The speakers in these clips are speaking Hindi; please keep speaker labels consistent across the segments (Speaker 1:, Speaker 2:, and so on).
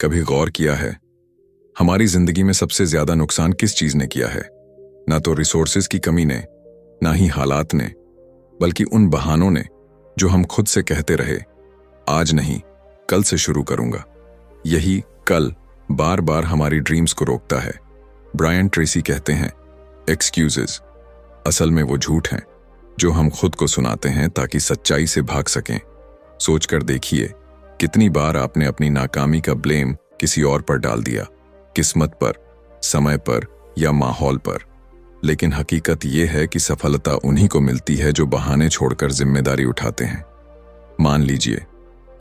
Speaker 1: कभी गौर किया है हमारी जिंदगी में सबसे ज्यादा नुकसान किस चीज ने किया है? ना तो रिसोर्सेज की कमी ने, ना ही हालात ने, बल्कि उन बहानों ने जो हम खुद से कहते रहे, आज नहीं कल से शुरू करूंगा। यही कल बार बार हमारी ड्रीम्स को रोकता है। ब्रायन ट्रेसी कहते हैं, एक्सक्यूजेज असल में वो झूठ हैं जो हम खुद को सुनाते हैं ताकि सच्चाई से भाग सकें। सोचकर देखिए, कितनी बार आपने अपनी नाकामी का ब्लेम किसी और पर डाल दिया, किस्मत पर, समय पर या माहौल पर। लेकिन हकीकत यह है कि सफलता उन्हीं को मिलती है जो बहाने छोड़कर जिम्मेदारी उठाते हैं। मान लीजिए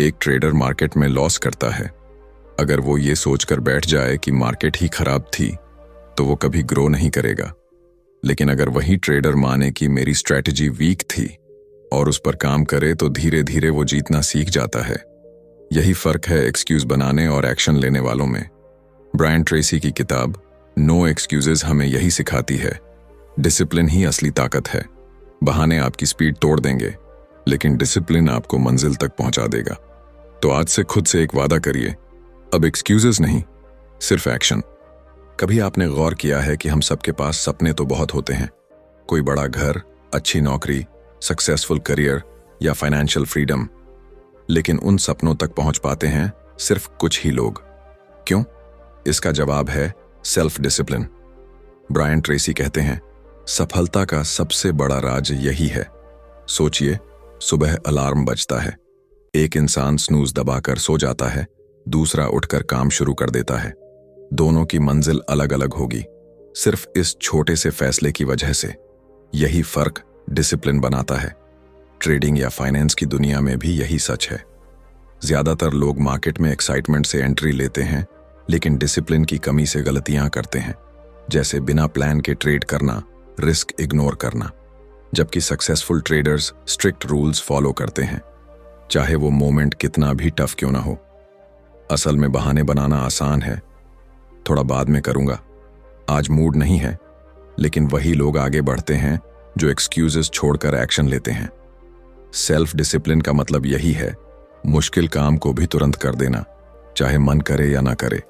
Speaker 1: एक ट्रेडर मार्केट में लॉस करता है। अगर वो ये सोचकर बैठ जाए कि मार्केट ही खराब थी तो वो कभी ग्रो नहीं करेगा। लेकिन अगर वही ट्रेडर माने कि मेरी स्ट्रैटेजी वीक थी और उस पर काम करे तो धीरे धीरे वो जीतना सीख जाता है। यही फर्क है एक्सक्यूज बनाने और एक्शन लेने वालों में। ब्रायन ट्रेसी की किताब नो एक्सक्यूजेज हमें यही सिखाती है। डिसिप्लिन ही असली ताकत है। बहाने आपकी स्पीड तोड़ देंगे, लेकिन डिसिप्लिन आपको मंजिल तक पहुंचा देगा। तो आज से खुद से एक वादा करिए, अब एक्सक्यूजेज नहीं, सिर्फ एक्शन। कभी आपने गौर किया है कि हम सबके पास सपने तो बहुत होते हैं, कोई बड़ा घर, अच्छी नौकरी, सक्सेसफुल करियर या फाइनेंशियल फ्रीडम, लेकिन उन सपनों तक पहुंच पाते हैं सिर्फ कुछ ही लोग। क्यों? इसका जवाब है सेल्फ डिसिप्लिन। ब्रायन ट्रेसी कहते हैं, सफलता का सबसे बड़ा राज यही है। सोचिए, सुबह अलार्म बजता है, एक इंसान स्नूज दबाकर सो जाता है, दूसरा उठकर काम शुरू कर देता है। दोनों की मंजिल अलग अलग होगी, सिर्फ इस छोटे से फैसले की वजह से। यही फर्क डिसिप्लिन बनाता है। ट्रेडिंग या फाइनेंस की दुनिया में भी यही सच है। ज्यादातर लोग मार्केट में एक्साइटमेंट से एंट्री लेते हैं, लेकिन डिसिप्लिन की कमी से गलतियां करते हैं, जैसे बिना प्लान के ट्रेड करना, रिस्क इग्नोर करना। जबकि successful traders strict rules follow करते हैं, चाहे वो मोमेंट कितना भी टफ क्यों ना हो। असल में बहाने बनाना आसान है, थोड़ा बाद में करूंगा, आज मूड नहीं है। लेकिन वही लोग आगे बढ़ते हैं जो एक्सक्यूजेस छोड़कर एक्शन लेते हैं। सेल्फ डिसिप्लिन का मतलब यही है, मुश्किल काम को भी तुरंत कर देना, चाहे मन करे या ना करे।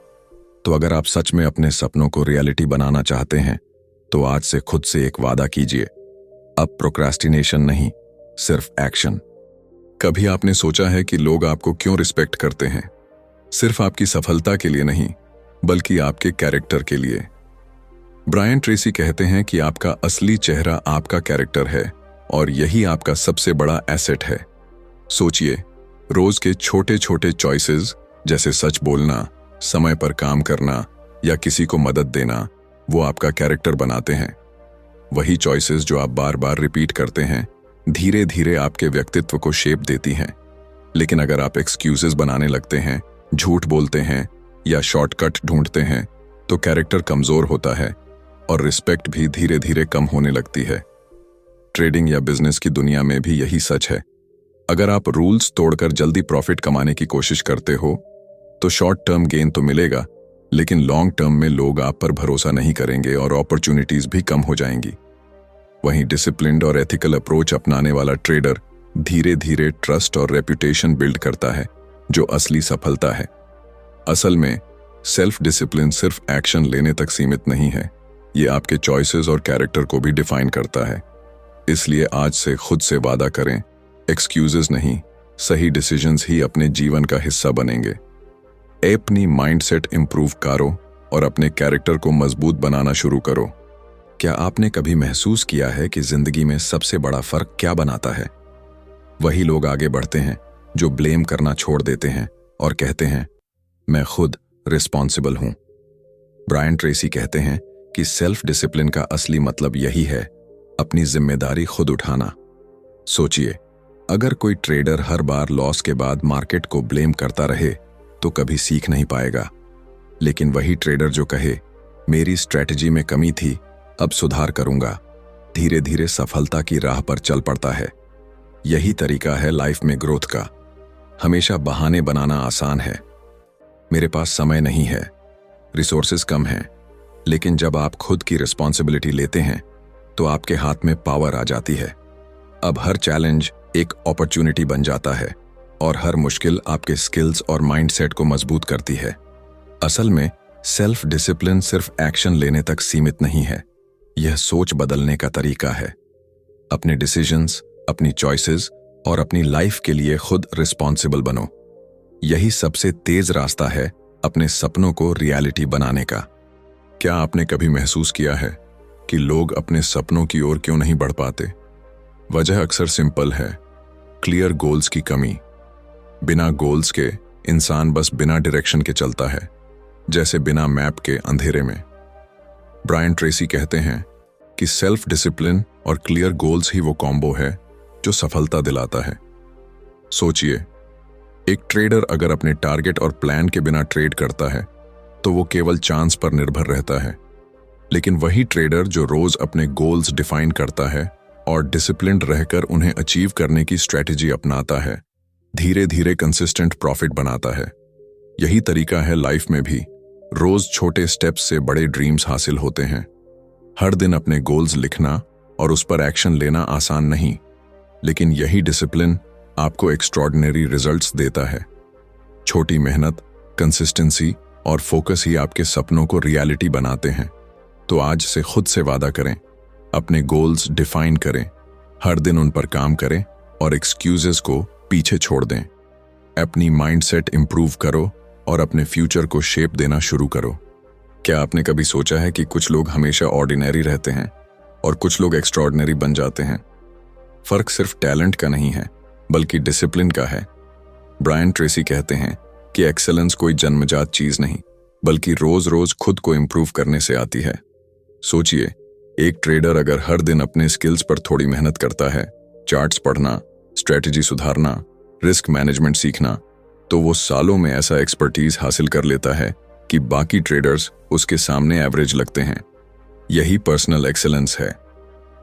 Speaker 1: तो अगर आप सच में अपने सपनों को रियलिटी बनाना चाहते हैं तो आज से खुद से एक वादा कीजिए, अब प्रोक्रास्टिनेशन नहीं, सिर्फ एक्शन। कभी आपने सोचा है कि लोग आपको क्यों रिस्पेक्ट करते हैं? सिर्फ आपकी सफलता के लिए नहीं, बल्कि आपके कैरेक्टर के लिए। ब्रायन ट्रेसी कहते हैं कि आपका असली चेहरा आपका कैरेक्टर है और यही आपका सबसे बड़ा एसेट है। सोचिए, रोज के छोटे छोटे चॉइसेस, जैसे सच बोलना, समय पर काम करना या किसी को मदद देना, वो आपका कैरेक्टर बनाते हैं। वही चॉइसेस जो आप बार बार रिपीट करते हैं धीरे धीरे आपके व्यक्तित्व को शेप देती हैं। लेकिन अगर आप एक्सक्यूजेस बनाने लगते हैं, झूठ बोलते हैं या शॉर्टकट ढूंढते हैं तो कैरेक्टर कमजोर होता है और रिस्पेक्ट भी धीरे धीरे कम होने लगती है। ट्रेडिंग या बिजनेस की दुनिया में भी यही सच है। अगर आप रूल्स तोड़कर जल्दी प्रॉफिट कमाने की कोशिश करते हो तो शॉर्ट टर्म गेन तो मिलेगा, लेकिन लॉन्ग टर्म में लोग आप पर भरोसा नहीं करेंगे और अपॉर्चुनिटीज भी कम हो जाएंगी। वहीं डिसिप्लिन्ड और एथिकल अप्रोच अपनाने वाला ट्रेडर धीरे धीरे ट्रस्ट और रेपुटेशन बिल्ड करता है, जो असली सफलता है। असल में सेल्फ डिसिप्लिन सिर्फ एक्शन लेने तक सीमित नहीं है, ये आपके चॉइसेस और कैरेक्टर को भी डिफाइन करता है। इसलिए आज से खुद से वादा करें, एक्सक्यूजेस नहीं, सही डिसीजंस ही अपने जीवन का हिस्सा बनेंगे। अपनी माइंडसेट इंप्रूव करो और अपने कैरेक्टर को मजबूत बनाना शुरू करो। क्या आपने कभी महसूस किया है कि जिंदगी में सबसे बड़ा फर्क क्या बनाता है? वही लोग आगे बढ़ते हैं जो ब्लेम करना छोड़ देते हैं और कहते हैं, मैं खुद रिस्पॉन्सिबल हूं। ब्रायन ट्रेसी कहते हैं कि सेल्फ डिसिप्लिन का असली मतलब यही है, अपनी जिम्मेदारी खुद उठाना। सोचिए, अगर कोई ट्रेडर हर बार लॉस के बाद मार्केट को ब्लेम करता रहे तो कभी सीख नहीं पाएगा। लेकिन वही ट्रेडर जो कहे, मेरी स्ट्रैटेजी में कमी थी, अब सुधार करूंगा, धीरे धीरे सफलता की राह पर चल पड़ता है। यही तरीका है लाइफ में ग्रोथ का। हमेशा बहाने बनाना आसान है, मेरे पास समय नहीं है, रिसोर्सेज कम हैं, लेकिन जब आप खुद की रिस्पॉन्सिबिलिटी लेते हैं तो आपके हाथ में पावर आ जाती है। अब हर चैलेंज एक अपॉर्चुनिटी बन जाता है और हर मुश्किल आपके स्किल्स और माइंडसेट को मजबूत करती है। असल में सेल्फ डिसिप्लिन सिर्फ एक्शन लेने तक सीमित नहीं है, यह सोच बदलने का तरीका है। अपने डिसीजंस, अपनी चॉइसेस और अपनी लाइफ के लिए खुद रिस्पॉन्सिबल बनो। यही सबसे तेज रास्ता है अपने सपनों को रियलिटी बनाने का। क्या आपने कभी महसूस किया है कि लोग अपने सपनों की ओर क्यों नहीं बढ़ पाते? वजह अक्सर सिंपल है, क्लियर गोल्स की कमी। बिना गोल्स के इंसान बस बिना डायरेक्शन के चलता है, जैसे बिना मैप के अंधेरे में। ब्रायन ट्रेसी कहते हैं कि सेल्फ डिसिप्लिन और क्लियर गोल्स ही वो कॉम्बो है जो सफलता दिलाता है। सोचिए, एक ट्रेडर अगर अपने टारगेट और प्लान के बिना ट्रेड करता है तो वो केवल चांस पर निर्भर रहता है। लेकिन वही ट्रेडर जो रोज अपने गोल्स डिफाइन करता है और डिसिप्लिन्ड रहकर उन्हें अचीव करने की स्ट्रेटेजी अपनाता है, धीरे धीरे कंसिस्टेंट प्रॉफिट बनाता है। यही तरीका है लाइफ में भी। रोज छोटे स्टेप्स से बड़े ड्रीम्स हासिल होते हैं। हर दिन अपने गोल्स लिखना और उस पर एक्शन लेना आसान नहीं, लेकिन यही डिसिप्लिन आपको एक्स्ट्रॉर्डिनरी रिजल्ट्स देता है। छोटी मेहनत, कंसिस्टेंसी और फोकस ही आपके सपनों को रियलिटी बनाते हैं। तो आज से खुद से वादा करें, अपने गोल्स डिफाइन करें, हर दिन उन पर काम करें और एक्सक्यूजेस को पीछे छोड़ दें। अपनी माइंडसेट इंप्रूव करो और अपने फ्यूचर को शेप देना शुरू करो। क्या आपने कभी सोचा है कि कुछ लोग हमेशा ऑर्डिनरी रहते हैं और कुछ लोग एक्स्ट्रॉर्डिनरी बन जाते हैं? फर्क सिर्फ टैलेंट का नहीं है, बल्कि डिसिप्लिन का है। ब्रायन ट्रेसी कहते हैं कि एक्सेलेंस कोई जन्मजात चीज नहीं, बल्कि रोज रोज खुद को इंप्रूव करने से आती है। सोचिए, एक ट्रेडर अगर हर दिन अपने स्किल्स पर थोड़ी मेहनत करता है, चार्ट्स पढ़ना, स्ट्रेटजी सुधारना, रिस्क मैनेजमेंट सीखना, तो वो सालों में ऐसा एक्सपर्टीज हासिल कर लेता है कि बाकी ट्रेडर्स उसके सामने एवरेज लगते हैं। यही पर्सनल एक्सेलेंस है।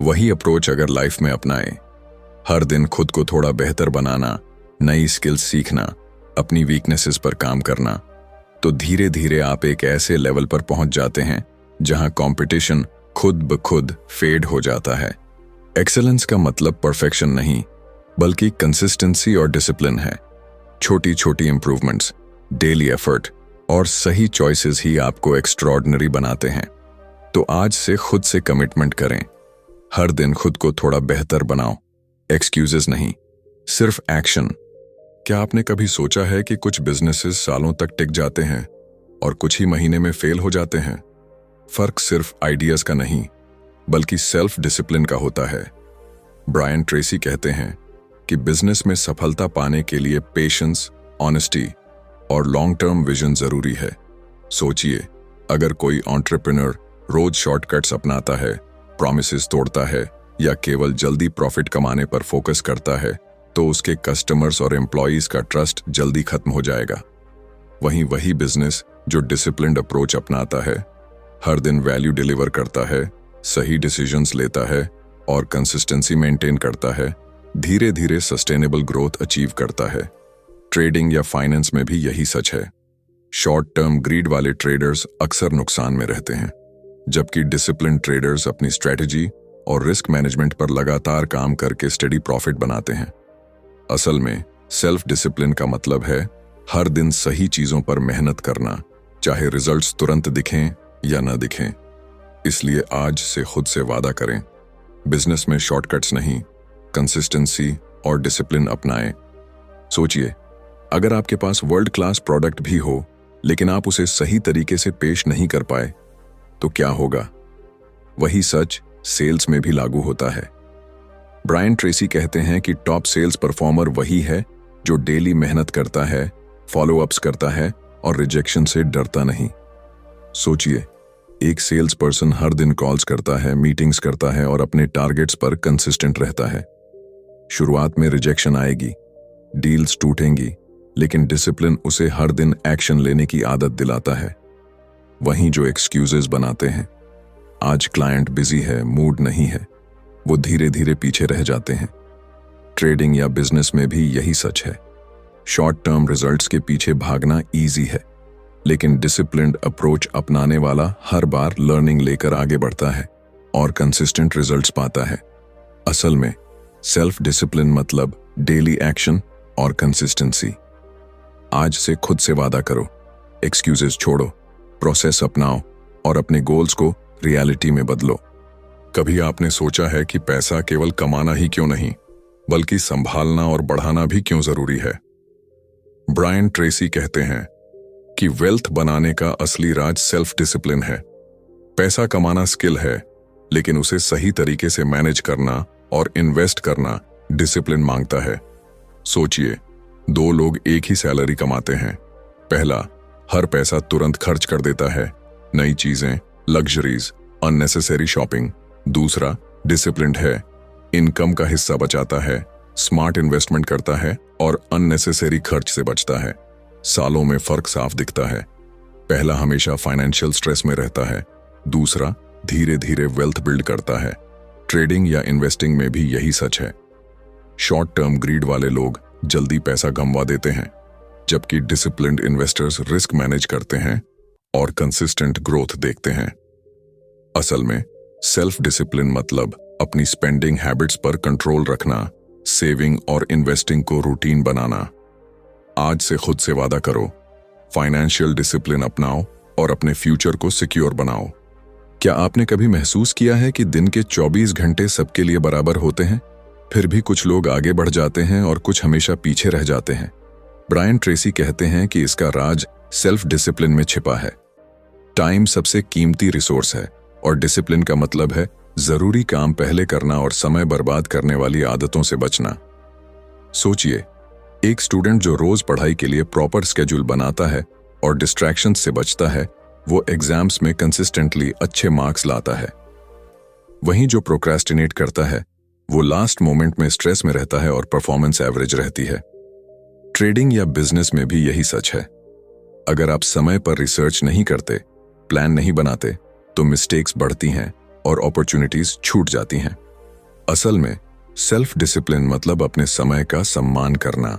Speaker 1: वही अप्रोच अगर लाइफ में अपनाए, हर दिन खुद को थोड़ा बेहतर बनाना, नई स्किल्स सीखना, अपनी वीकनेसेस पर काम करना, तो धीरे धीरे आप एक ऐसे लेवल पर पहुंच जाते हैं जहां कंपटीशन खुद ब खुद फेड हो जाता है। एक्सेलेंस का मतलब परफेक्शन नहीं, बल्कि कंसिस्टेंसी और डिसिप्लिन है। छोटी छोटी इंप्रूवमेंट्स, डेली एफर्ट और सही चॉइसेस ही आपको एक्स्ट्रॉर्डिनरी बनाते हैं। तो आज से खुद से कमिटमेंट करें, हर दिन खुद को थोड़ा बेहतर बनाओ। एक्सक्यूजेस नहीं, सिर्फ एक्शन। क्या आपने कभी सोचा है कि कुछ बिजनेसेस सालों तक टिक जाते हैं और कुछ ही महीने में फेल हो जाते हैं? फर्क सिर्फ आइडियाज का नहीं, बल्कि सेल्फ डिसिप्लिन का होता है। ब्रायन ट्रेसी कहते हैं कि बिजनेस में सफलता पाने के लिए पेशेंस, ऑनेस्टी और लॉन्ग टर्म विजन जरूरी है। सोचिए, अगर कोई एंटरप्रेन्योर रोज शॉर्टकट्स अपनाता है, प्रॉमिसेस तोड़ता है या केवल जल्दी प्रॉफिट कमाने पर फोकस करता है, तो उसके कस्टमर्स और एम्प्लॉयज का ट्रस्ट जल्दी खत्म हो जाएगा। वही बिजनेस जो डिसिप्लिन्ड अप्रोच अपनाता है, हर दिन वैल्यू डिलीवर करता है, सही डिसीजंस लेता है और कंसिस्टेंसी मेंटेन करता है, धीरे धीरे सस्टेनेबल ग्रोथ अचीव करता है। ट्रेडिंग या फाइनेंस में भी यही सच है। शॉर्ट टर्म ग्रीड वाले ट्रेडर्स अक्सर नुकसान में रहते हैं, जबकि डिसिप्लिन ट्रेडर्स अपनी स्ट्रेटजी और रिस्क मैनेजमेंट पर लगातार काम करके स्टेडी प्रॉफिट बनाते हैं। असल में सेल्फ डिसिप्लिन का मतलब है हर दिन सही चीजों पर मेहनत करना, चाहे रिजल्ट्स तुरंत दिखें या न दिखें। इसलिए आज से खुद से वादा करें, बिजनेस में शॉर्टकट्स नहीं, कंसिस्टेंसी और डिसिप्लिन अपनाएं। सोचिए, अगर आपके पास वर्ल्ड क्लास प्रोडक्ट भी हो, लेकिन आप उसे सही तरीके से पेश नहीं कर पाए, तो क्या होगा? वही सच सेल्स में भी लागू होता है। ब्रायन ट्रेसी कहते हैं कि टॉप सेल्स परफॉर्मर वही है जो डेली मेहनत करता है, फॉलो अप्स करता है और रिजेक्शन से डरता नहीं। सोचिए, एक सेल्स पर्सन हर दिन कॉल्स करता है, मीटिंग्स करता है और अपने टारगेट्स पर कंसिस्टेंट रहता है। शुरुआत में रिजेक्शन आएगी, डील्स टूटेंगी, लेकिन डिसिप्लिन उसे हर दिन एक्शन लेने की आदत दिलाता है। वहीं जो एक्सक्यूजेस बनाते हैं, आज क्लाइंट बिजी है, मूड नहीं है, वो धीरे धीरे पीछे रह जाते हैं। ट्रेडिंग या बिजनेस में भी यही सच है। शॉर्ट टर्म रिजल्ट्स के पीछे भागना इजी है, लेकिन डिसिप्लिन्ड अप्रोच अपनाने वाला हर बार लर्निंग लेकर आगे बढ़ता है और कंसिस्टेंट रिजल्ट्स पाता है। असल में सेल्फ डिसिप्लिन मतलब डेली एक्शन और कंसिस्टेंसी। आज से खुद से वादा करो, एक्सक्यूजेस छोड़ो, प्रोसेस अपनाओ और अपने गोल्स को रियलिटी में बदलो। कभी आपने सोचा है कि पैसा केवल कमाना ही क्यों नहीं, बल्कि संभालना और बढ़ाना भी क्यों जरूरी है? ब्रायन ट्रेसी कहते हैं कि वेल्थ बनाने का असली राज सेल्फ डिसिप्लिन है। पैसा कमाना स्किल है, लेकिन उसे सही तरीके से मैनेज करना और इन्वेस्ट करना डिसिप्लिन मांगता है। सोचिए, दो लोग एक ही सैलरी कमाते हैं। पहला हर पैसा तुरंत खर्च कर देता है, नई चीजें, लग्जरीज, अननेसेसरी शॉपिंग। दूसरा डिसिप्लिन्ड है, इनकम का हिस्सा बचाता है, स्मार्ट इन्वेस्टमेंट करता है और अननेसेसरी खर्च से बचता है। सालों में फर्क साफ दिखता है। पहला हमेशा फाइनेंशियल स्ट्रेस में रहता है, दूसरा धीरे धीरे वेल्थ बिल्ड करता है। ट्रेडिंग या इन्वेस्टिंग में भी यही सच है। शॉर्ट टर्म ग्रीड वाले लोग जल्दी पैसा गंवा देते हैं, जबकि डिसिप्लिन्ड इन्वेस्टर्स रिस्क मैनेज करते हैं और कंसिस्टेंट ग्रोथ देखते हैं। असल में सेल्फ डिसिप्लिन मतलब अपनी स्पेंडिंग हैबिट्स पर कंट्रोल रखना, सेविंग और इन्वेस्टिंग को रूटीन बनाना। आज से खुद से वादा करो, फाइनेंशियल डिसिप्लिन अपनाओ और अपने फ्यूचर को सिक्योर बनाओ। क्या आपने कभी महसूस किया है कि दिन के 24 घंटे सबके लिए बराबर होते हैं, फिर भी कुछ लोग आगे बढ़ जाते हैं और कुछ हमेशा पीछे रह जाते हैं? ब्रायन ट्रेसी कहते हैं कि इसका राज सेल्फ डिसिप्लिन में छिपा है। टाइम सबसे कीमती रिसोर्स है और डिसिप्लिन का मतलब है जरूरी काम पहले करना और समय बर्बाद करने वाली आदतों से बचना। सोचिए, एक स्टूडेंट जो रोज पढ़ाई के लिए प्रॉपर स्केड्यूल बनाता है और डिस्ट्रैक्शन से बचता है, वो एग्जाम्स में कंसिस्टेंटली अच्छे मार्क्स लाता है। वहीं जो प्रोक्रेस्टिनेट करता है, वो लास्ट मोमेंट में स्ट्रेस में रहता है और परफॉर्मेंस एवरेज रहती है। ट्रेडिंग या बिजनेस में भी यही सच है। अगर आप समय पर रिसर्च नहीं करते, प्लान नहीं बनाते, तो मिस्टेक्स बढ़ती हैं और अपॉर्चुनिटीज छूट जाती हैं। असल में सेल्फ डिसिप्लिन मतलब अपने समय का सम्मान करना,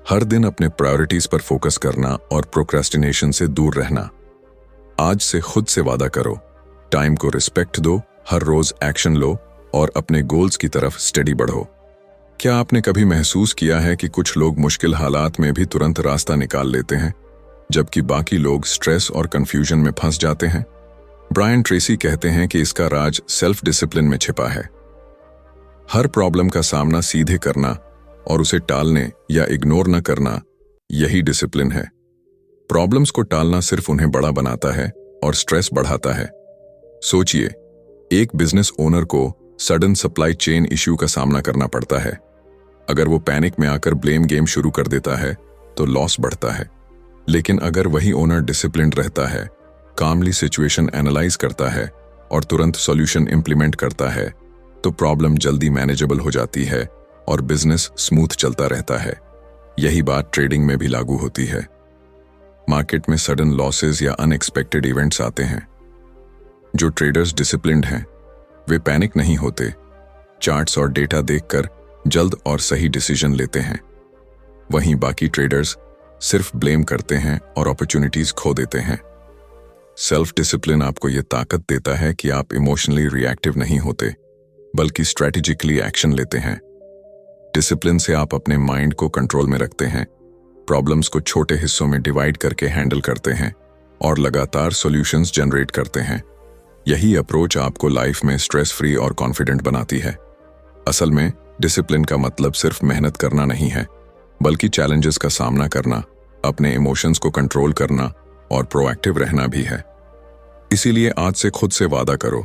Speaker 1: हर दिन अपने प्रायोरिटीज पर फोकस करना और प्रोक्रेस्टिनेशन से दूर रहना। आज से खुद से वादा करो, टाइम को रिस्पेक्ट दो, हर रोज एक्शन लो और अपने गोल्स की तरफ स्टेडी बढ़ो। क्या आपने कभी महसूस किया है कि कुछ लोग मुश्किल हालात में भी तुरंत रास्ता निकाल लेते हैं, जबकि बाकी लोग स्ट्रेस और कंफ्यूजन में फंस जाते हैं? ब्रायन ट्रेसी कहते हैं कि इसका राज सेल्फ डिसिप्लिन में छिपा है। हर प्रॉब्लम का सामना सीधे करना और उसे टालने या इग्नोर न करना, यही डिसिप्लिन है। प्रॉब्लम्स को टालना सिर्फ उन्हें बड़ा बनाता है और स्ट्रेस बढ़ाता है। सोचिए, एक बिजनेस ओनर को सडन सप्लाई चेन इश्यू का सामना करना पड़ता है। अगर वो पैनिक में आकर ब्लेम गेम शुरू कर देता है तो लॉस बढ़ता है। लेकिन अगर वही ओनर डिसिप्लिन्ड रहता है, कामली सिचुएशन एनालाइज करता है और तुरंत सॉल्यूशन इंप्लीमेंट करता है, तो प्रॉब्लम जल्दी मैनेजेबल हो जाती है और बिजनेस स्मूथ चलता रहता है। यही बात ट्रेडिंग में भी लागू होती है। मार्केट में सडन लॉसेस या अनएक्सपेक्टेड इवेंट्स आते हैं। जो ट्रेडर्स डिसिप्लिन्ड हैं, वे पैनिक नहीं होते, चार्ट्स और डेटा देखकर जल्द और सही डिसीजन लेते हैं। वहीं बाकी ट्रेडर्स सिर्फ ब्लेम करते हैं और अपॉर्चुनिटीज खो देते हैं। सेल्फ डिसिप्लिन आपको यह ताकत देता है कि आप इमोशनली रिएक्टिव नहीं होते, बल्कि स्ट्रेटेजिकली एक्शन लेते हैं। डिसिप्लिन से आप अपने माइंड को कंट्रोल में रखते हैं, प्रॉब्लम्स को छोटे हिस्सों में डिवाइड करके हैंडल करते हैं और लगातार सॉल्यूशंस जनरेट करते हैं। यही अप्रोच आपको लाइफ में स्ट्रेस फ्री और कॉन्फिडेंट बनाती है। असल में डिसिप्लिन का मतलब सिर्फ मेहनत करना नहीं है, बल्कि चैलेंजेस का सामना करना, अपने इमोशंस को कंट्रोल करना और प्रोएक्टिव रहना भी है। इसीलिए आज से खुद से वादा करो,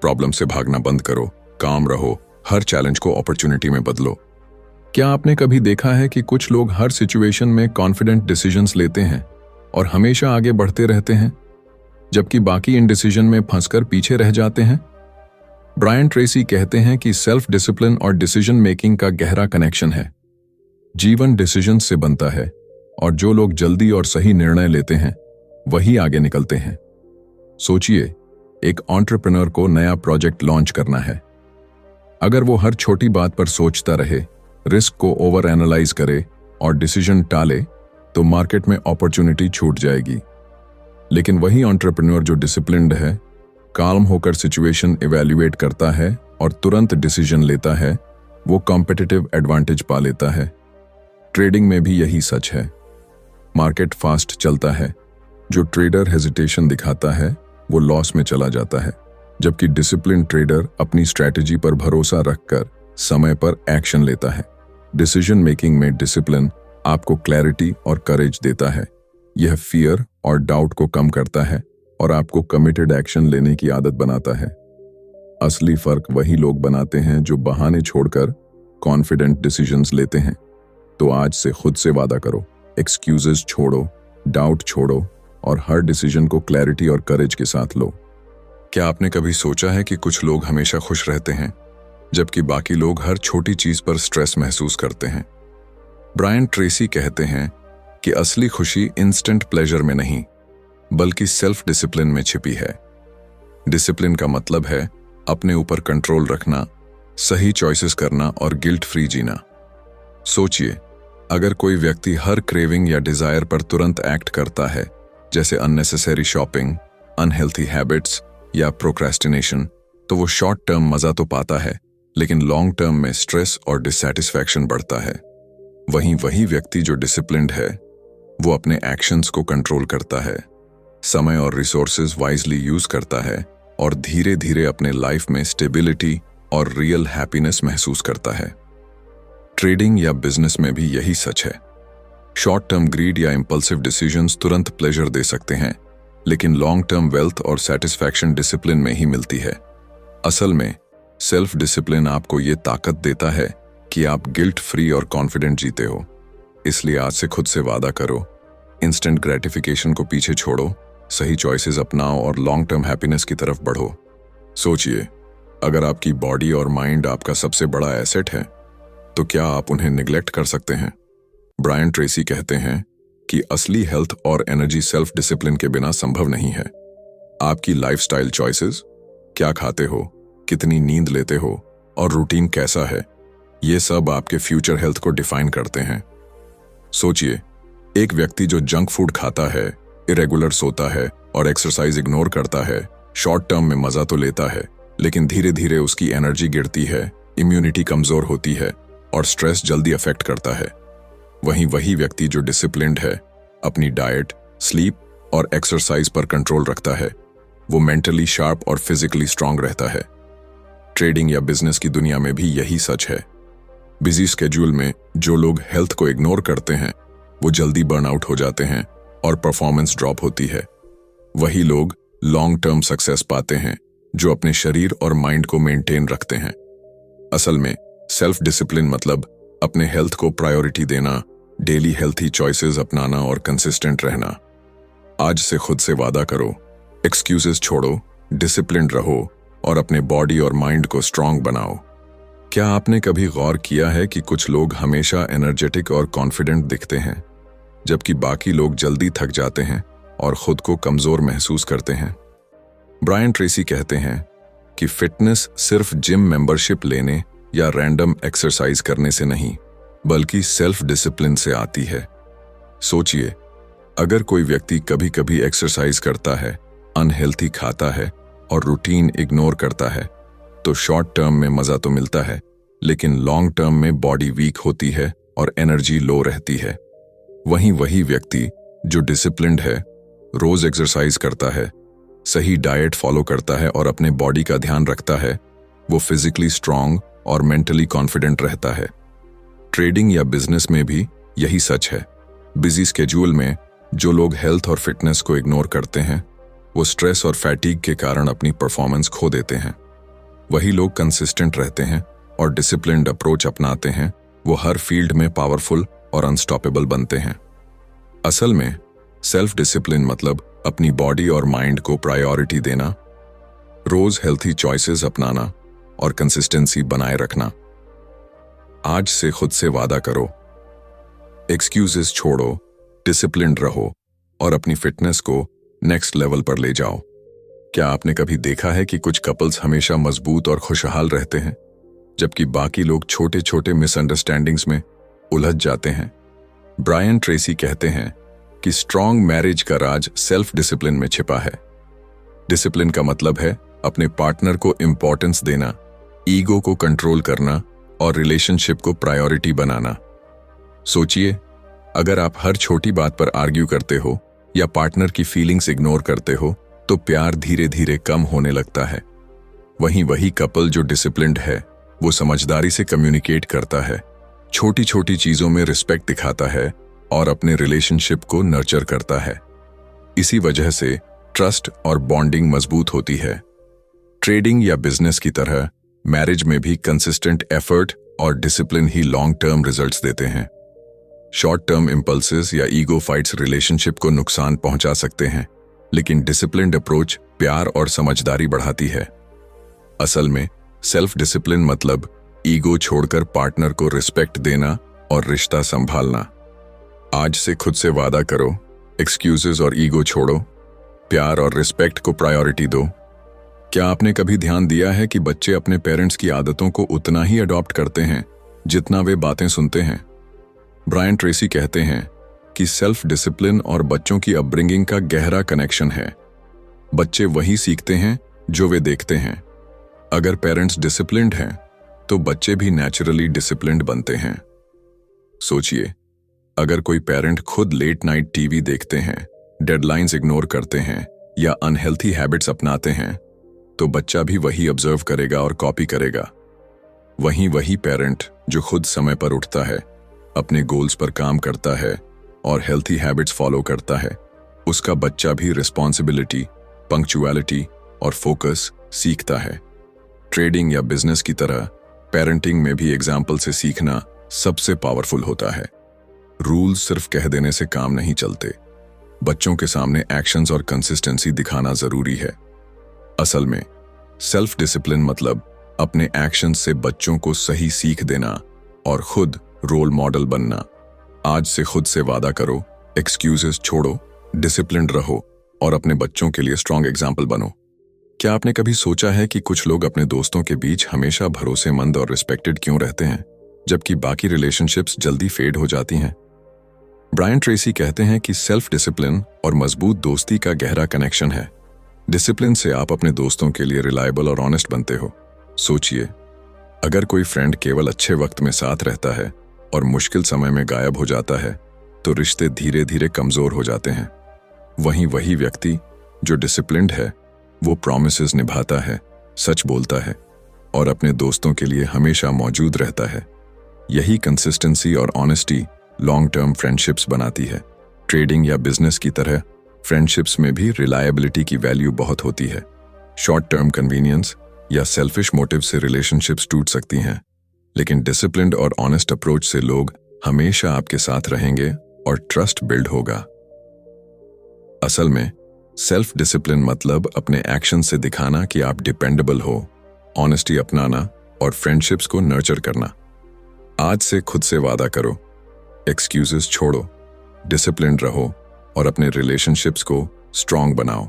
Speaker 1: प्रॉब्लम से भागना बंद करो, काम रहो, हर चैलेंज को अपॉर्चुनिटी में बदलो। क्या आपने कभी देखा है कि कुछ लोग हर सिचुएशन में कॉन्फिडेंट डिसीजंस लेते हैं और हमेशा आगे बढ़ते रहते हैं, जबकि बाकी इन डिसीजन में फंसकर पीछे रह जाते हैं? ब्रायन ट्रेसी कहते हैं कि सेल्फ डिसिप्लिन और डिसीजन मेकिंग का गहरा कनेक्शन है। जीवन डिसीजन से बनता है और जो लोग जल्दी और सही निर्णय लेते हैं, वही आगे निकलते हैं। सोचिए, एक एंटरप्रेन्योर को नया प्रोजेक्ट लॉन्च करना है। अगर वो हर छोटी बात पर सोचता रहे, रिस्क को ओवर एनालाइज करे और डिसीजन टाले, तो मार्केट में अपॉर्चुनिटी छूट जाएगी। लेकिन वही एंटरप्रेन्योर जो डिसिप्लिन्ड है, काल्म होकर सिचुएशन इवैल्यूएट करता है और तुरंत डिसीजन लेता है, वो कॉम्पिटिटिव एडवांटेज पा लेता है। ट्रेडिंग में भी यही सच है। मार्केट फास्ट चलता है। जो ट्रेडर हेजिटेशन दिखाता है वो लॉस में चला जाता है, जबकि डिसिप्लिन ट्रेडर अपनी स्ट्रैटेजी पर भरोसा रखकर समय पर एक्शन लेता है। डिसीजन मेकिंग में डिसिप्लिन आपको क्लैरिटी और करेज देता है। यह फियर और डाउट को कम करता है और आपको कमिटेड एक्शन लेने की आदत बनाता है। असली फर्क वही लोग बनाते हैं जो बहाने छोड़कर कॉन्फिडेंट डिसीजंस लेते हैं। तो आज से खुद से वादा करो, एक्सक्यूजेस छोड़ो, डाउट छोड़ो और हर डिसीजन को क्लैरिटी और करेज के साथ लो। क्या आपने कभी सोचा है कि कुछ लोग हमेशा खुश रहते हैं जबकि बाकी लोग हर छोटी चीज पर स्ट्रेस महसूस करते हैं? ब्रायन ट्रेसी कहते हैं कि असली खुशी इंस्टेंट प्लेजर में नहीं बल्कि सेल्फ डिसिप्लिन में छिपी है। डिसिप्लिन का मतलब है अपने ऊपर कंट्रोल रखना, सही चॉइसेस करना और गिल्ट फ्री जीना। सोचिए, अगर कोई व्यक्ति हर क्रेविंग या डिजायर पर तुरंत एक्ट करता है, जैसे अननेसेसरी शॉपिंग, अनहेल्थी हैबिट्स या प्रोक्रेस्टिनेशन, तो वो शॉर्ट टर्म मजा तो पाता है लेकिन लॉन्ग टर्म में स्ट्रेस और डिससैटिस्फैक्शन बढ़ता है। वही व्यक्ति जो डिसिप्लिन्ड है वो अपने एक्शंस को कंट्रोल करता है, समय और रिसोर्सेज वाइजली यूज करता है और धीरे धीरे अपने लाइफ में स्टेबिलिटी और रियल हैप्पीनेस महसूस करता है। ट्रेडिंग या बिजनेस में भी यही सच है। शॉर्ट टर्म ग्रीड या इंपल्सिव डिसीजंस तुरंत प्लेजर दे सकते हैं, लेकिन लॉन्ग टर्म वेल्थ और सेटिस्फैक्शन डिसिप्लिन में ही मिलती है। असल में सेल्फ डिसिप्लिन आपको ये ताकत देता है कि आप गिल्ट फ्री और कॉन्फिडेंट जीते हो। इसलिए आज से खुद से वादा करो, इंस्टेंट ग्रेटिफिकेशन को पीछे छोड़ो, सही चॉइसेस अपनाओ और लॉन्ग टर्म हैप्पीनेस की तरफ बढ़ो। सोचिए, अगर आपकी बॉडी और माइंड आपका सबसे बड़ा एसेट है तो क्या आप उन्हें निगलेक्ट कर सकते हैं? ब्रायन ट्रेसी कहते हैं कि असली हेल्थ और एनर्जी सेल्फ डिसिप्लिन के बिना संभव नहीं है। आपकी लाइफस्टाइल चॉइसेस, क्या खाते हो, कितनी नींद लेते हो और रूटीन कैसा है, ये सब आपके फ्यूचर हेल्थ को डिफाइन करते हैं। सोचिए, एक व्यक्ति जो जंक फूड खाता है, इरेगुलर सोता है और एक्सरसाइज इग्नोर करता है, शॉर्ट टर्म में मजा तो लेता है लेकिन धीरे धीरे उसकी एनर्जी गिरती है, इम्यूनिटी कमजोर होती है और स्ट्रेस जल्दी अफेक्ट करता है। वही व्यक्ति जो डिसिप्लिन्ड है, अपनी डाइट, स्लीप और एक्सरसाइज पर कंट्रोल रखता है, वो मेंटली शार्प और फिजिकली स्ट्रांग रहता है। ट्रेडिंग या बिजनेस की दुनिया में भी यही सच है। बिजी स्केड्यूल में जो लोग हेल्थ को इग्नोर करते हैं वो जल्दी बर्नआउट हो जाते हैं और परफॉर्मेंस ड्रॉप होती है। वही लोग लॉन्ग टर्म सक्सेस पाते हैं जो अपने शरीर और माइंड को मेंटेन रखते हैं। असल में सेल्फ डिसिप्लिन मतलब अपने हेल्थ को प्रायोरिटी देना, डेली हेल्थी चॉइसेस अपनाना और कंसिस्टेंट रहना। आज से खुद से वादा करो, एक्सक्यूजेस छोड़ो, डिसिप्लिन्ड रहो और अपने बॉडी और माइंड को स्ट्रांग बनाओ। क्या आपने कभी गौर किया है कि कुछ लोग हमेशा एनर्जेटिक और कॉन्फिडेंट दिखते हैं जबकि बाकी लोग जल्दी थक जाते हैं और खुद को कमजोर महसूस करते हैं? ब्रायन ट्रेसी कहते हैं कि फिटनेस सिर्फ जिम मेंबरशिप लेने या रैंडम एक्सरसाइज करने से नहीं बल्कि सेल्फ डिसिप्लिन से आती है। सोचिए, अगर कोई व्यक्ति कभी कभी एक्सरसाइज करता है, अनहेल्थी खाता है और रूटीन इग्नोर करता है तो शॉर्ट टर्म में मजा तो मिलता है लेकिन लॉन्ग टर्म में बॉडी वीक होती है और एनर्जी लो रहती है। वही व्यक्ति जो डिसिप्लिन्ड है, रोज एक्सरसाइज करता है, सही डाइट फॉलो करता है और अपने बॉडी का ध्यान रखता है, वो फिजिकली स्ट्रांग और मेंटली कॉन्फिडेंट रहता है। ट्रेडिंग या बिजनेस में भी यही सच है। बिजी स्केड्यूल में जो लोग हेल्थ और फिटनेस को इग्नोर करते हैं वो स्ट्रेस और फैटीग के कारण अपनी परफॉर्मेंस खो देते हैं। वही लोग कंसिस्टेंट रहते हैं और डिसिप्लिन्ड अप्रोच अपनाते हैं, वो हर फील्ड में पावरफुल और अनस्टॉपेबल बनते हैं। असल में सेल्फ डिसिप्लिन मतलब अपनी बॉडी और माइंड को प्रायोरिटी देना, रोज हेल्थी चॉइसेस अपनाना और कंसिस्टेंसी बनाए रखना। आज से खुद से वादा करो, एक्सक्यूजेस छोड़ो, डिसिप्लिन्ड रहो और अपनी फिटनेस को नेक्स्ट लेवल पर ले जाओ। क्या आपने कभी देखा है कि कुछ कपल्स हमेशा मजबूत और खुशहाल रहते हैं जबकि बाकी लोग छोटे छोटे मिसअंडरस्टैंडिंग्स में उलझ जाते हैं? ब्रायन ट्रेसी कहते हैं कि स्ट्रांग मैरिज का राज सेल्फ डिसिप्लिन में छिपा है। डिसिप्लिन का मतलब है अपने पार्टनर को इंपॉर्टेंस देना, ईगो को कंट्रोल करना और रिलेशनशिप को प्रायोरिटी बनाना। सोचिए, अगर आप हर छोटी बात पर आर्ग्यू करते हो या पार्टनर की फीलिंग्स इग्नोर करते हो तो प्यार धीरे धीरे कम होने लगता है। वहीं वही कपल जो डिसिप्लिन्ड है वो समझदारी से कम्युनिकेट करता है, छोटी छोटी चीजों में रिस्पेक्ट दिखाता है और अपने रिलेशनशिप को नर्चर करता है। इसी वजह से ट्रस्ट और बॉन्डिंग मजबूत होती है। ट्रेडिंग या बिजनेस की तरह मैरिज में भी कंसिस्टेंट एफर्ट और डिसिप्लिन ही लॉन्ग टर्म रिजल्ट्स देते हैं। शॉर्ट टर्म इंपल्सेस या ईगो फाइट्स रिलेशनशिप को नुकसान पहुंचा सकते हैं, लेकिन डिसिप्लिन्ड अप्रोच प्यार और समझदारी बढ़ाती है। असल में सेल्फ डिसिप्लिन मतलब ईगो छोड़कर पार्टनर को रिस्पेक्ट देना और रिश्ता संभालना। आज से खुद से वादा करो, एक्सक्यूजेस और ईगो छोड़ो, प्यार और रिस्पेक्ट को प्रायोरिटी दो। क्या आपने कभी ध्यान दिया है कि बच्चे अपने पेरेंट्स की आदतों को उतना ही अडॉप्ट करते हैं जितना वे बातें सुनते हैं? ब्रायन ट्रेसी कहते हैं कि सेल्फ डिसिप्लिन और बच्चों की अपब्रिंगिंग का गहरा कनेक्शन है। बच्चे वही सीखते हैं जो वे देखते हैं। अगर पेरेंट्स डिसिप्लिन्ड हैं तो बच्चे भी नेचुरली डिसिप्लिन्ड बनते हैं। सोचिए, अगर कोई पेरेंट खुद लेट नाइट टीवी देखते हैं, डेडलाइंस इग्नोर करते हैं या अनहेल्थी हैबिट्स अपनाते हैं तो बच्चा भी वही ऑब्जर्व करेगा और कॉपी करेगा। वहीं वही पेरेंट जो खुद समय पर उठता है, अपने गोल्स पर काम करता है और हेल्थी हैबिट्स फॉलो करता है, उसका बच्चा भी रिस्पॉन्सिबिलिटी, पंक्चुअलिटी और फोकस सीखता है। ट्रेडिंग या बिजनेस की तरह पेरेंटिंग में भी एग्जाम्पल से सीखना सबसे पावरफुल होता है। रूल्स सिर्फ कह देने से काम नहीं चलते, बच्चों के सामने एक्शंस और कंसिस्टेंसी दिखाना जरूरी है। असल में सेल्फ डिसिप्लिन मतलब अपने एक्शंस से बच्चों को सही सीख देना और खुद रोल मॉडल बनना। आज से खुद से वादा करो, एक्सक्यूजेस छोड़ो, डिसिप्लिन्ड रहो और अपने बच्चों के लिए स्ट्रॉन्ग एग्जाम्पल बनो। क्या आपने कभी सोचा है कि कुछ लोग अपने दोस्तों के बीच हमेशा भरोसेमंद और रिस्पेक्टेड क्यों रहते हैं, जबकि बाकी रिलेशनशिप्स जल्दी फेड हो जाती हैं? ब्रायन ट्रेसी कहते हैं कि सेल्फ डिसिप्लिन और मजबूत दोस्ती का गहरा कनेक्शन है। डिसिप्लिन से आप अपने दोस्तों के लिए रिलायबल और ऑनेस्ट बनते हो। सोचिए, अगर कोई फ्रेंड केवल अच्छे वक्त में साथ रहता है और मुश्किल समय में गायब हो जाता है तो रिश्ते धीरे धीरे कमजोर हो जाते हैं। वहीं वही व्यक्ति जो डिसिप्लिन्ड है वो प्रॉमिसेस निभाता है, सच बोलता है और अपने दोस्तों के लिए हमेशा मौजूद रहता है। यही कंसिस्टेंसी और ऑनेस्टी लॉन्ग टर्म फ्रेंडशिप्स बनाती है। ट्रेडिंग या बिजनेस की तरह फ्रेंडशिप्स में भी रिलायबिलिटी की वैल्यू बहुत होती है। शॉर्ट टर्म कन्वीनियंस या सेल्फिश मोटिव से रिलेशनशिप्स टूट सकती हैं, लेकिन डिसिप्लिन्ड और ऑनेस्ट अप्रोच से लोग हमेशा आपके साथ रहेंगे और ट्रस्ट बिल्ड होगा। असल में सेल्फ डिसिप्लिन मतलब अपने एक्शन से दिखाना कि आप डिपेंडेबल हो, ऑनेस्टी अपनाना और फ्रेंडशिप्स को नर्चर करना। आज से खुद से वादा करो, एक्सक्यूजेस छोड़ो, डिसिप्लिन्ड रहो और अपने रिलेशनशिप्स को स्ट्रॉन्ग बनाओ।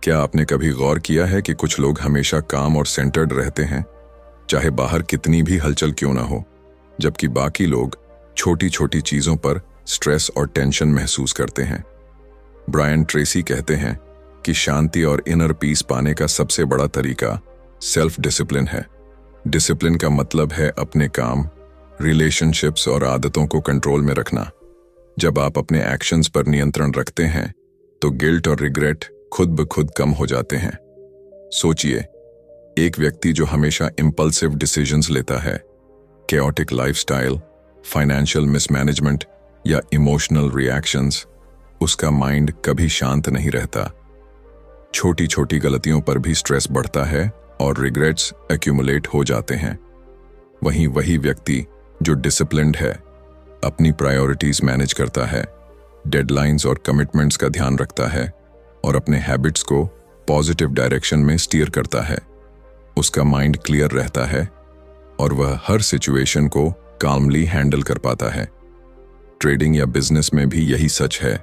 Speaker 1: क्या आपने कभी गौर किया है कि कुछ लोग हमेशा काम और सेंटर्ड रहते हैं, चाहे बाहर कितनी भी हलचल क्यों ना हो, जबकि बाकी लोग छोटी छोटी चीजों पर स्ट्रेस और टेंशन महसूस करते हैं? ब्रायन ट्रेसी कहते हैं कि शांति और इनर पीस पाने का सबसे बड़ा तरीका सेल्फ डिसिप्लिन है। डिसिप्लिन का मतलब है अपने काम, रिलेशनशिप्स और आदतों को कंट्रोल में रखना। जब आप अपने एक्शंस पर नियंत्रण रखते हैं तो गिल्ट और रिग्रेट खुद ब खुद कम हो जाते हैं। सोचिए, एक व्यक्ति जो हमेशा इंपल्सिव डिसीजंस लेता है, केओटिक लाइफस्टाइल, फाइनेंशियल मिसमैनेजमेंट या इमोशनल रिएक्शंस, उसका माइंड कभी शांत नहीं रहता। छोटी छोटी गलतियों पर भी स्ट्रेस बढ़ता है और रिग्रेट्स एक्यूमुलेट हो जाते हैं। वहीं वही व्यक्ति जो डिसिप्लिन्ड है, अपनी प्रायोरिटीज मैनेज करता है, डेडलाइंस और कमिटमेंट्स का ध्यान रखता है और अपने हैबिट्स को पॉजिटिव डायरेक्शन में स्टीयर करता है, उसका माइंड क्लियर रहता है और वह हर सिचुएशन को काल्मली हैंडल कर पाता है। ट्रेडिंग या बिजनेस में भी यही सच है।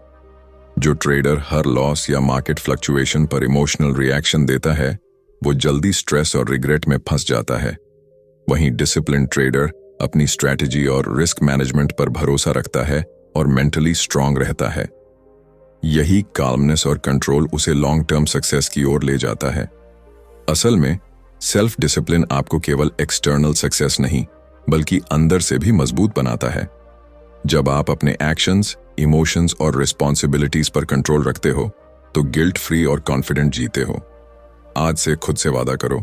Speaker 1: जो ट्रेडर हर लॉस या मार्केट फ्लक्चुएशन पर इमोशनल रिएक्शन देता है, वो जल्दी स्ट्रेस और रिग्रेट में फंस जाता है। वहीं डिसिप्लिन ट्रेडर अपनी स्ट्रैटेजी और रिस्क मैनेजमेंट पर भरोसा रखता है और मेंटली स्ट्रांग रहता है। यही काल्मनेस और कंट्रोल उसे लॉन्ग टर्म सक्सेस की ओर ले जाता है। असल में सेल्फ डिसिप्लिन आपको केवल एक्सटर्नल सक्सेस नहीं बल्कि अंदर से भी मजबूत बनाता है। जब आप अपने एक्शंस, इमोशंस और रिस्पॉन्सिबिलिटीज पर कंट्रोल रखते हो तो गिल्ट फ्री और कॉन्फिडेंट जीते हो। आज से खुद से वादा करो,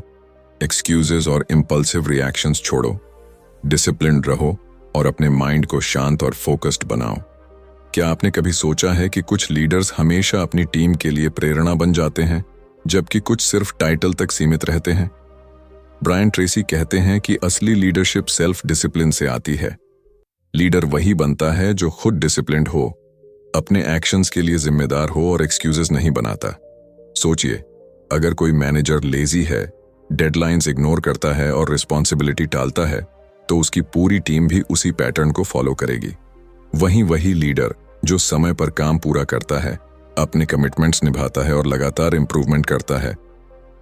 Speaker 1: एक्सक्यूजेस और इम्पल्सिव रिएक्शंस छोड़ो, डिसिप्लिन्ड रहो और अपने माइंड को शांत और फोकस्ड बनाओ। क्या आपने कभी सोचा है कि कुछ लीडर्स हमेशा अपनी टीम के लिए प्रेरणा बन जाते हैं, जबकि कुछ सिर्फ टाइटल तक सीमित रहते हैं? ब्रायन ट्रेसी कहते हैं कि असली लीडरशिप सेल्फ डिसिप्लिन से आती है। लीडर वही बनता है जो खुद डिसिप्लिन्ड हो, अपने एक्शंस के लिए जिम्मेदार हो और एक्सक्यूजेस नहीं बनाता। सोचिए, अगर कोई मैनेजर लेजी है, डेडलाइंस इग्नोर करता है और रिस्पॉन्सिबिलिटी टालता है, तो उसकी पूरी टीम भी उसी पैटर्न को फॉलो करेगी। वही लीडर जो समय पर काम पूरा करता है, अपने कमिटमेंट्स निभाता है और लगातार इंप्रूवमेंट करता है,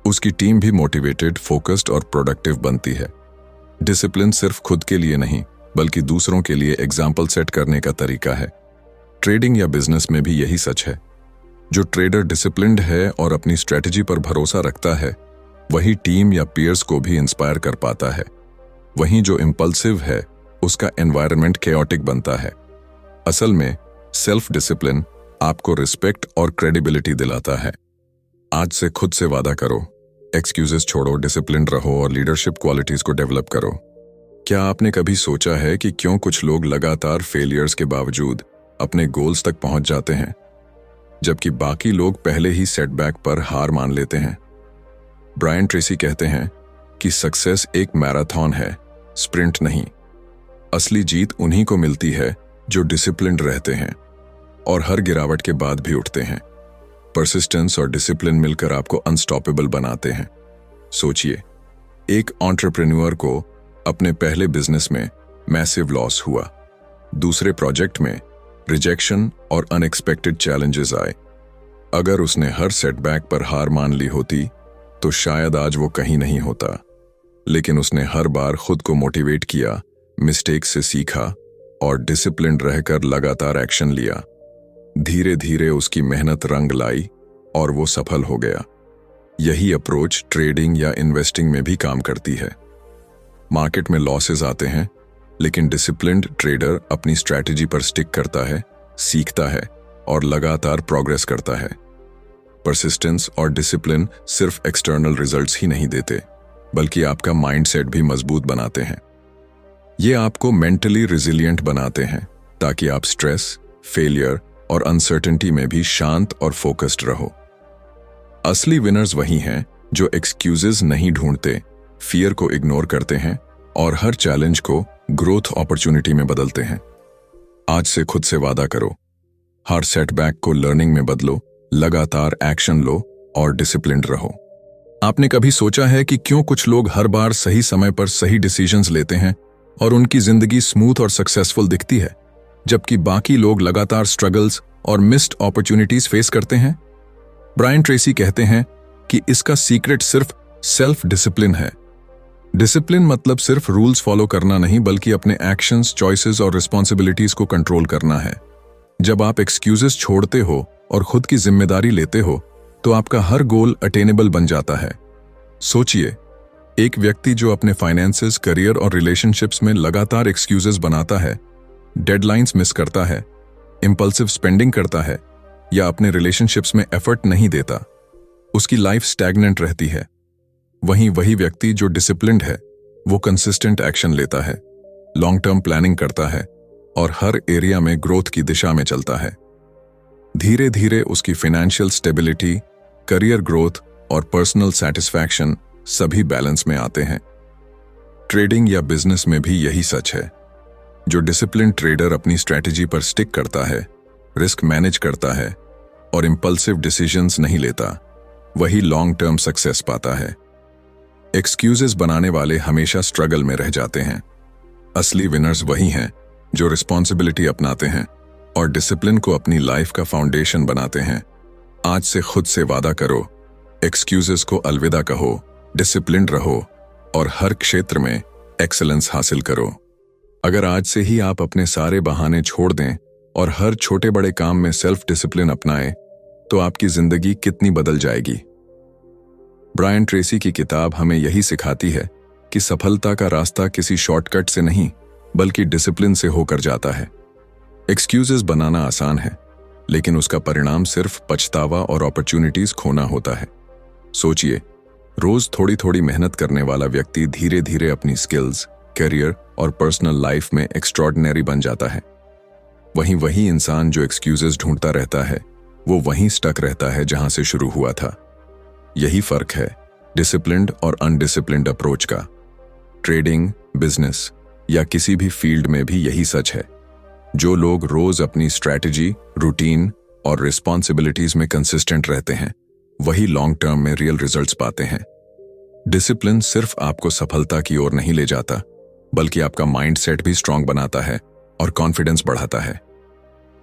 Speaker 1: उसकी टीम भी मोटिवेटेड, फोकस्ड और प्रोडक्टिव बनती है। डिसिप्लिन सिर्फ खुद के लिए नहीं, बल्कि दूसरों के लिए एग्जाम्पल सेट करने का तरीका है। ट्रेडिंग या बिजनेस में भी यही सच है। जो ट्रेडर डिसिप्लिन्ड है और अपनी स्ट्रेटजी पर भरोसा रखता है, वही टीम या पीयर्स को भी इंस्पायर कर पाता है। वहीं जो इम्पल्सिव है, उसका एनवायरनमेंट केओटिक बनता है। असल में सेल्फ डिसिप्लिन आपको रिस्पेक्ट और क्रेडिबिलिटी दिलाता है। आज से खुद से वादा करो, एक्सक्यूजेस छोड़ो, डिसिप्लिन्ड रहो और लीडरशिप क्वालिटीज को डेवलप करो। क्या आपने कभी सोचा है कि क्यों कुछ लोग लगातार फेलियर्स के बावजूद अपने गोल्स तक पहुंच जाते हैं, जबकि बाकी लोग पहले ही सेटबैक पर हार मान लेते हैं? ब्रायन ट्रेसी कहते हैं कि सक्सेस एक मैराथन है, स्प्रिंट नहीं। असली जीत उन्हीं को मिलती है जो डिसिप्लिन्ड रहते हैं और हर गिरावट के बाद भी उठते हैं। परसिस्टेंस और डिसिप्लिन मिलकर आपको अनस्टॉपेबल बनाते हैं। सोचिए, एक एंटरप्रेन्योर को अपने पहले बिजनेस में मैसिव लॉस हुआ, दूसरे प्रोजेक्ट में रिजेक्शन और अनएक्सपेक्टेड चैलेंजेस आए। अगर उसने हर सेटबैक पर हार मान ली होती तो शायद आज वो कहीं नहीं होता, लेकिन उसने हर बार खुद को मोटिवेट किया, मिस्टेक से सीखा और डिसिप्लिन्ड रहकर लगातार एक्शन लिया। धीरे धीरे उसकी मेहनत रंग लाई और वो सफल हो गया। यही अप्रोच ट्रेडिंग या इन्वेस्टिंग में भी काम करती है। मार्केट में लॉसेस आते हैं, लेकिन डिसिप्लिन्ड ट्रेडर अपनी स्ट्रैटेजी पर स्टिक करता है, सीखता है और लगातार प्रोग्रेस करता है। परसिस्टेंस और डिसिप्लिन सिर्फ एक्सटर्नल रिजल्ट्स ही नहीं देते, बल्कि आपका माइंडसेट भी मजबूत बनाते हैं। ये आपको मेंटली रिजिलियंट बनाते हैं ताकि आप स्ट्रेस, फेलियर और अनसर्टेनिटी में भी शांत और फोकस्ड रहो। असली विनर्स वही हैं जो एक्सक्यूजेस नहीं ढूंढते, फियर को इग्नोर करते हैं और हर चैलेंज को ग्रोथ अपॉर्चुनिटी में बदलते हैं। आज से खुद से वादा करो, हर सेटबैक को लर्निंग में बदलो, लगातार एक्शन लो और डिसिप्लिन्ड रहो। आपने कभी सोचा है कि क्यों कुछ लोग हर बार सही समय पर सही डिसीजंस लेते हैं और उनकी जिंदगी स्मूथ और सक्सेसफुल दिखती है, जबकि बाकी लोग लगातार स्ट्रगल्स और मिस्ड अपॉर्चुनिटीज फेस करते हैं? ब्रायन ट्रेसी कहते हैं कि इसका सीक्रेट सिर्फ सेल्फ डिसिप्लिन है। डिसिप्लिन मतलब सिर्फ रूल्स फॉलो करना नहीं, बल्कि अपने एक्शंस, चॉइसेस और रिस्पॉन्सिबिलिटीज को कंट्रोल करना है। जब आप एक्सक्यूजेस छोड़ते हो और खुद की जिम्मेदारी लेते हो, तो आपका हर गोल अटेनेबल बन जाता है। सोचिए, एक व्यक्ति जो अपने फाइनेंसेस, करियर और रिलेशनशिप्स में लगातार एक्सक्यूजेस बनाता है, डेडलाइंस मिस करता है, इंपल्सिव स्पेंडिंग करता है या अपने रिलेशनशिप्स में एफर्ट नहीं देता, उसकी लाइफ स्टैग्नेंट रहती है। वहीं वही व्यक्ति जो डिसिप्लिन्ड है, वो कंसिस्टेंट एक्शन लेता है, लॉन्ग टर्म प्लानिंग करता है और हर एरिया में ग्रोथ की दिशा में चलता है। धीरे धीरे उसकी फाइनेंशियल स्टेबिलिटी, करियर ग्रोथ और पर्सनल सेटिस्फैक्शन सभी बैलेंस में आते हैं। ट्रेडिंग या बिजनेस में भी यही सच है। जो डिसिप्लिन ट्रेडर अपनी स्ट्रैटेजी पर स्टिक करता है, रिस्क मैनेज करता है और इंपल्सिव डिसीजंस नहीं लेता, वही लॉन्ग टर्म सक्सेस पाता है। एक्सक्यूजेस बनाने वाले हमेशा स्ट्रगल में रह जाते हैं। असली विनर्स वही हैं जो रिस्पॉन्सिबिलिटी अपनाते हैं और डिसिप्लिन को अपनी लाइफ का फाउंडेशन बनाते हैं। आज से खुद से वादा करो, एक्सक्यूजेस को अलविदा कहो, डिसिप्लिन्ड रहो और हर क्षेत्र में एक्सीलेंस हासिल करो। अगर आज से ही आप अपने सारे बहाने छोड़ दें और हर छोटे बड़े काम में सेल्फ डिसिप्लिन अपनाएं, तो आपकी जिंदगी कितनी बदल जाएगी। ब्रायन ट्रेसी की किताब हमें यही सिखाती है कि सफलता का रास्ता किसी शॉर्टकट से नहीं, बल्कि डिसिप्लिन से होकर जाता है। एक्सक्यूजेस बनाना आसान है, लेकिन उसका परिणाम सिर्फ पछतावा और अपॉर्चुनिटीज खोना होता है। सोचिए, रोज थोड़ी थोड़ी मेहनत करने वाला व्यक्ति धीरे धीरे अपनी स्किल्स, करियर और पर्सनल लाइफ में एक्स्ट्रॉर्डिनरी बन जाता है। वहीं वही इंसान जो एक्सक्यूजेस ढूंढता रहता है, वो वहीं स्टक रहता है जहां से शुरू हुआ था। यही फर्क है डिसिप्लिन्ड और अनडिसिप्लिन्ड अप्रोच का। ट्रेडिंग, बिजनेस या किसी भी फील्ड में भी यही सच है। जो लोग रोज अपनी स्ट्रैटेजी, रूटीन और रिस्पॉन्सिबिलिटीज में कंसिस्टेंट रहते हैं, वही लॉन्ग टर्म में रियल रिजल्ट्स पाते हैं। डिसिप्लिन सिर्फ आपको सफलता की ओर नहीं ले जाता, बल्कि आपका माइंडसेट भी स्ट्रांग बनाता है और कॉन्फिडेंस बढ़ाता है।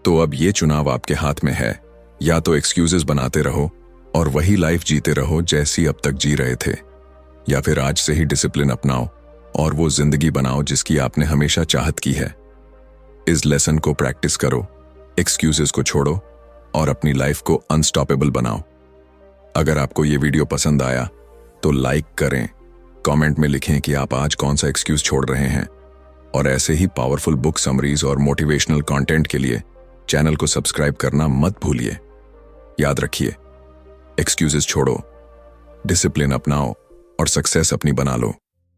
Speaker 1: तो अब ये चुनाव आपके हाथ में है, या तो एक्सक्यूजेस बनाते रहो और वही लाइफ जीते रहो जैसी अब तक जी रहे थे, या फिर आज से ही डिसिप्लिन अपनाओ और वो जिंदगी बनाओ जिसकी आपने हमेशा चाहत की है। इस लेसन को प्रैक्टिस करो, एक्सक्यूजेस को छोड़ो और अपनी लाइफ को अनस्टॉपेबल बनाओ। अगर आपको ये वीडियो पसंद आया तो लाइक करें, कमेंट में लिखें कि आप आज कौन सा एक्सक्यूज छोड़ रहे हैं, और ऐसे ही पावरफुल बुक समरीज और मोटिवेशनल कंटेंट के लिए चैनल को सब्सक्राइब करना मत भूलिए। याद रखिए, एक्सक्यूजेस छोड़ो, डिसिप्लिन अपनाओ और सक्सेस अपनी बना लो।